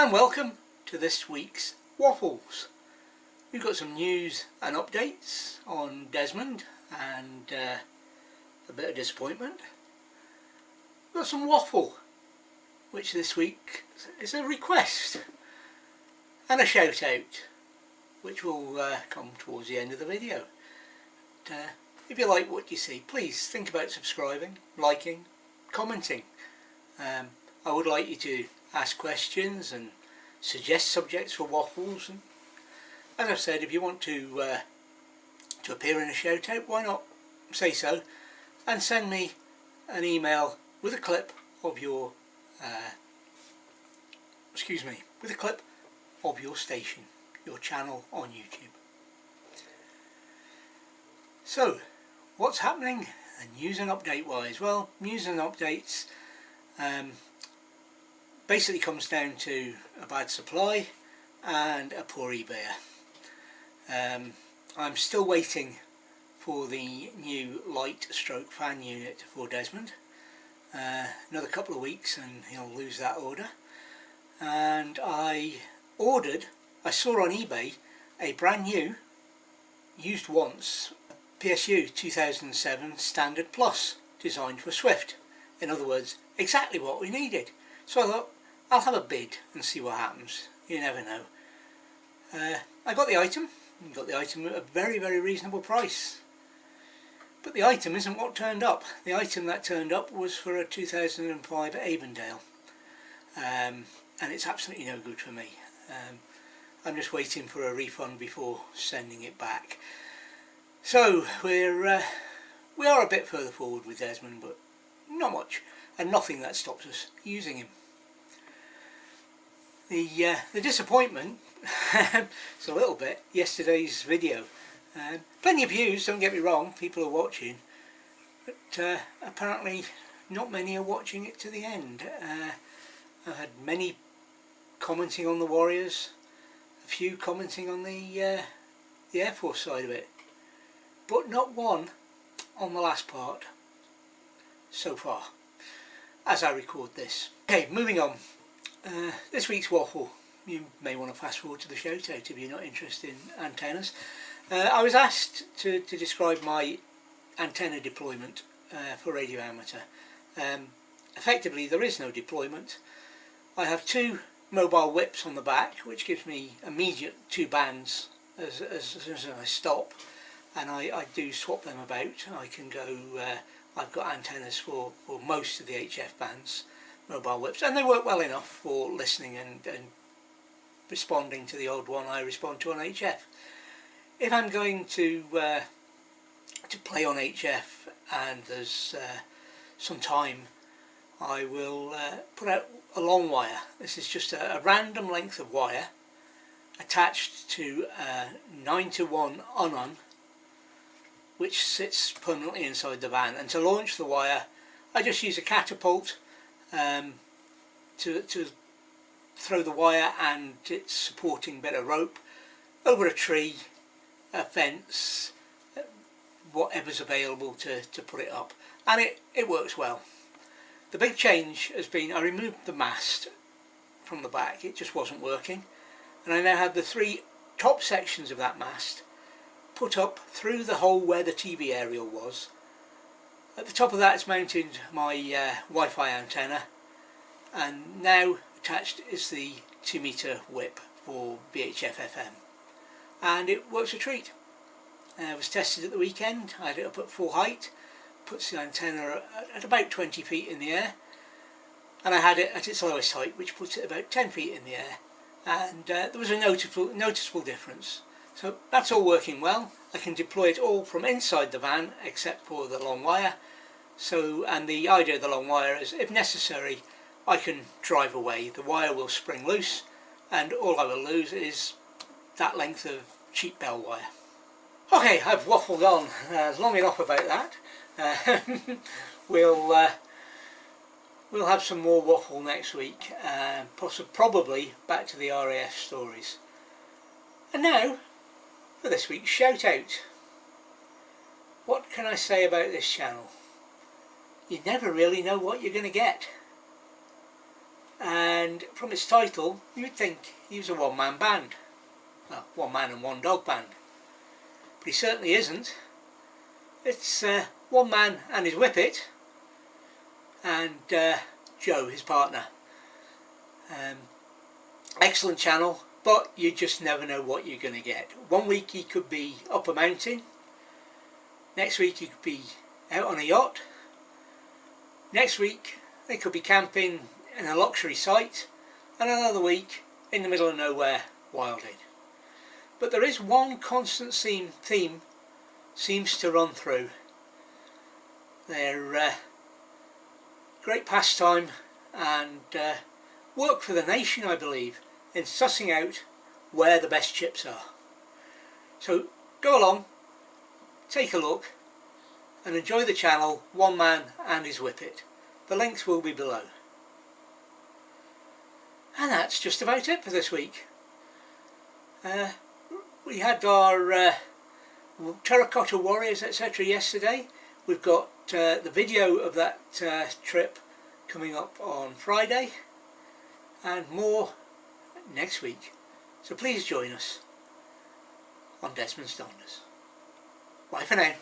and welcome to this week's Waffles. We've got some news and updates on Desmond and a bit of disappointment. We've got some waffle, which this week is a request, and a shout out, which will come towards the end of the video. But, if you like what you see, please think about subscribing, liking, commenting. I would like you to ask questions and suggest subjects for waffles, and as I've said, if you want to appear in a shout out, why not say so and send me an email with a clip of your with a clip of your station, your channel on YouTube. So what's happening news and update wise? Well, news and updates basically comes down to a bad supply and a poor eBayer. I'm still waiting for the new light stroke fan unit for Desmond. Another couple of weeks and he'll lose that order. And I saw on eBay a brand new, used once, PSU 2007 Standard Plus, designed for Swift. In other words, exactly what we needed. So I thought, I'll have a bid and see what happens. You never know. I got the item at a very, very reasonable price. But the item isn't what turned up. The item that turned up was for a 2005 Avondale. And it's absolutely no good for me. I'm just waiting for a refund before sending it back. So we are a bit further forward with Desmond, but not much, and nothing that stops us using him. The disappointment, it's a little bit, yesterday's video. Plenty of views, don't get me wrong, people are watching, but apparently not many are watching it to the end. I had many commenting on the Warriors, a few commenting on the Air Force side of it, but not one on the last part so far, as I record this. Okay, moving on. This week's waffle, you may want to fast forward to the shout out if you're not interested in antennas. I was asked to describe my antenna deployment for radio amateur. Effectively there is no deployment. I have two mobile whips on the back, which gives me immediate two bands as soon as I stop, and I do swap them about. I can go, I've got antennas for most of the HF bands, mobile whips, and they work well enough for listening and responding to the odd one I respond to on HF. If I'm going to play on HF and there's some time, I will put out a long wire. This is just a random length of wire attached to a 9-to-1 on, which sits permanently inside the van, and to launch the wire I just use a catapult to throw the wire and its supporting bit of rope over a tree, a fence, whatever's available to put it up, and it works well. The big change has been I removed the mast from the back. It just wasn't working, and I now have the three top sections of that mast put up through the hole where the TV aerial was. At the top of that is mounted my Wi-Fi antenna, and now attached is the 2-meter whip for VHF FM, and it works a treat. It was tested at the weekend. I had it up at full height, puts the antenna at about 20 feet in the air, and I had it at its lowest height, which puts it about 10 feet in the air, and there was a noticeable difference. So that's all working well. I can deploy it all from inside the van except for the long wire. So, and the idea of the long wire is, if necessary, I can drive away. The wire will spring loose, and all I will lose is that length of cheap bell wire. Okay, I've waffled on long enough about that. We'll have some more waffle next week, probably back to the RAF stories. And now for this week's shout out. What can I say about this channel? You never really know what you're going to get. and from its title you'd think he was a one-man band, well, one man and one dog band, but he certainly isn't. It's one man and his Whippet, and Joe, his partner. Excellent channel, but you just never know what you're going to get. One week he could be up a mountain, next week he could be out on a yacht, next week they could be camping in a luxury site, and another week in the middle of nowhere wilding. But there is one constant theme seems to run through. Their great pastime and work for the nation, I believe, in sussing out where the best chips are. So go along, take a look and enjoy the channel One Man and His Whippet. The links will be below. And that's just about it for this week. We had our terracotta warriors, etc. yesterday. We've got the video of that trip coming up on Friday, and more next week. So please join us on Desmond's Donders. Bye for now.